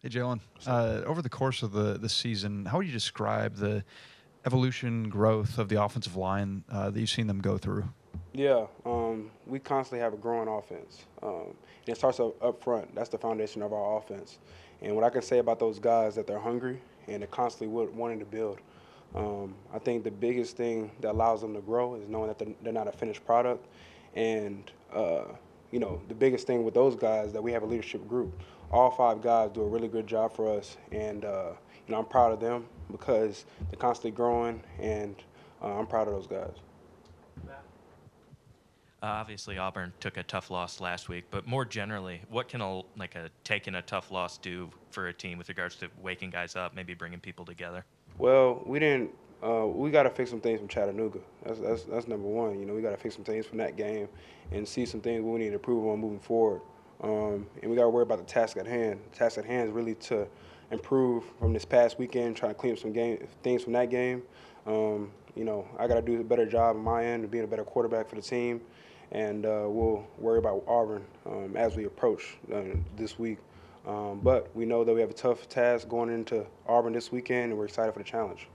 Hey, Jalen. Over the course of the season, how would you describe the evolution, growth of the offensive line that you've seen them go through? Yeah, we constantly have a growing offense. And it starts up front. That's the foundation of our offense. And what I can say about those guys that they're hungry and they're constantly wanting to build. I think the biggest thing that allows them to grow is knowing that they're not a finished product. And, the biggest thing with those guys is that we have a leadership group. All five guys do a really good job for us. And, I'm proud of them because they're constantly growing. And I'm proud of those guys. Obviously, Auburn took a tough loss last week, but more generally, what can a taking a tough loss do for a team with regards to waking guys up, maybe bringing people together? Well, we didn't. We got to fix some things from Chattanooga. That's number one. We got to fix some things from that game, and see some things we need to improve on moving forward. And we got to worry about the task at hand. The task at hand is really to improve from this past weekend, trying to clean up some things from that game. I got to do a better job on my end of being a better quarterback for the team, and we'll worry about Auburn as we approach this week. But we know that we have a tough task going into Auburn this weekend, and we're excited for the challenge.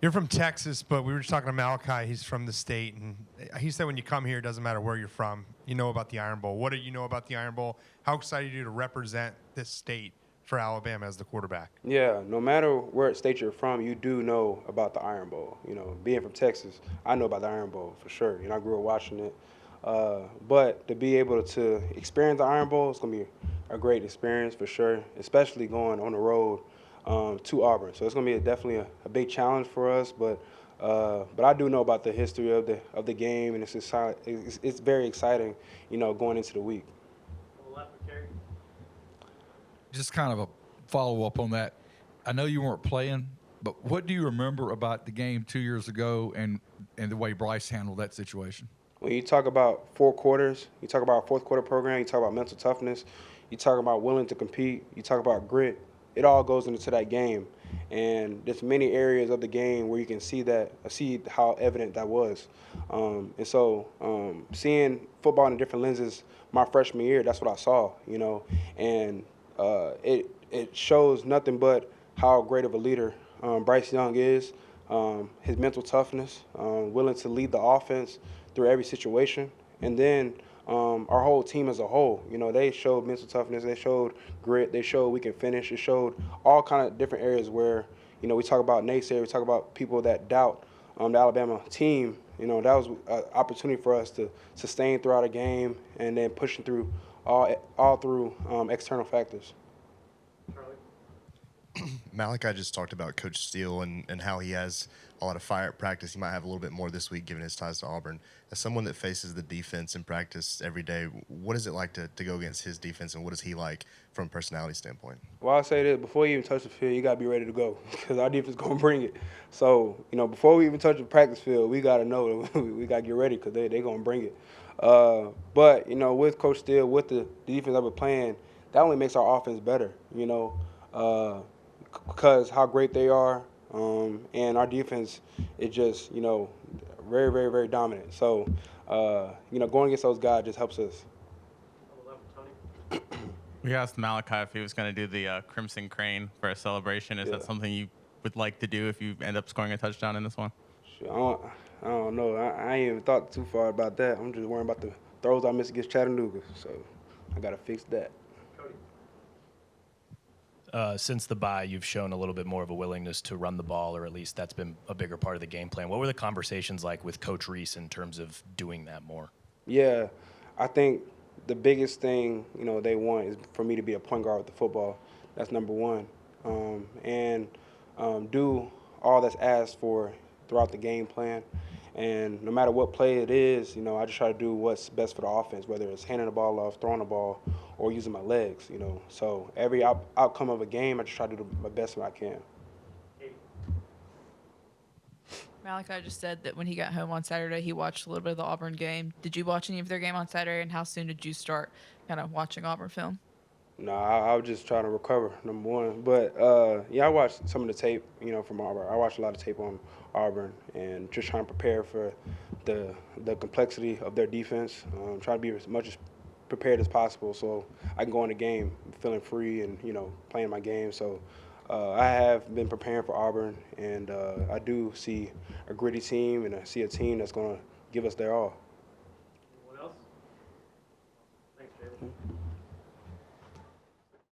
You're from Texas, but we were just talking to Malachi. He's from the state, and he said when you come here, it doesn't matter where you're from. You know about the Iron Bowl. What do you know about the Iron Bowl? How excited are you to represent this state for Alabama as the quarterback? Yeah, no matter where state you're from, you do know about the Iron Bowl. Being from Texas, I know about the Iron Bowl for sure. I grew up watching it. But to be able to experience the Iron Bowl, it's going to be a great experience for sure, especially going on the road to Auburn. So it's going to be definitely a big challenge for us. But I do know about the history of the game, and it's very exciting, going into the week. Just kind of a follow-up on that. I know you weren't playing, but what do you remember about the game 2 years ago and the way Bryce handled that situation? When you talk about 4 quarters, you talk about a fourth quarter program, you talk about mental toughness, you talk about willing to compete, you talk about grit, it all goes into that game. And there's many areas of the game where you can see how evident that was. Seeing football in different lenses my freshman year, that's what I saw, and it shows nothing but how great of a leader Bryce Young is, his mental toughness, willing to lead the offense through every situation. And then our whole team as a whole, they showed mental toughness, they showed grit, they showed we can finish, it showed all kind of different areas where, we talk about naysayers, we talk about people that doubt the Alabama team. That was an opportunity for us to sustain throughout a game and then pushing through all through external factors. Malachi just talked about Coach Steele and how he has a lot of fire at practice. He might have a little bit more this week given his ties to Auburn. As someone that faces the defense in practice every day, what is it like to go against his defense, and what is he like from a personality standpoint? Well, I'll say this, before you even touch the field, you got to be ready to go because our defense is going to bring it. So, before we even touch the practice field, we got to know that we got to get ready because they're going to bring it. But, with Coach Steele, with the defense that we're playing, that only makes our offense better, because how great they are, and our defense is just, very, very, very dominant. So, going against those guys just helps us. We asked Malachi if he was going to do the Crimson Crane for a celebration. Is that something you would like to do if you end up scoring a touchdown in this one? Sure, I don't know. I ain't even thought too far about that. I'm just worrying about the throws I missed against Chattanooga. So I got to fix that. Since the bye, you've shown a little bit more of a willingness to run the ball, or at least that's been a bigger part of the game plan. What were the conversations like with Coach Reese in terms of doing that more? Yeah, I think the biggest thing, they want is for me to be a point guard with the football. That's number one. And do all that's asked for throughout the game plan. And no matter what play it is, I just try to do what's best for the offense, whether it's handing the ball off, throwing the ball, or using my legs, So every outcome of a game, I just try to do my best when I can. Malachi just said that when he got home on Saturday, he watched a little bit of the Auburn game. Did you watch any of their game on Saturday, and how soon did you start kind of watching Auburn film? No, I was just trying to recover, number one. But, I watched some of the tape, from Auburn. I watched a lot of tape on Auburn and just trying to prepare for the complexity of their defense, trying to be as much prepared as possible so I can go in the game feeling free and, playing my game. So I have been preparing for Auburn, and I do see a gritty team, and I see a team that's going to give us their all.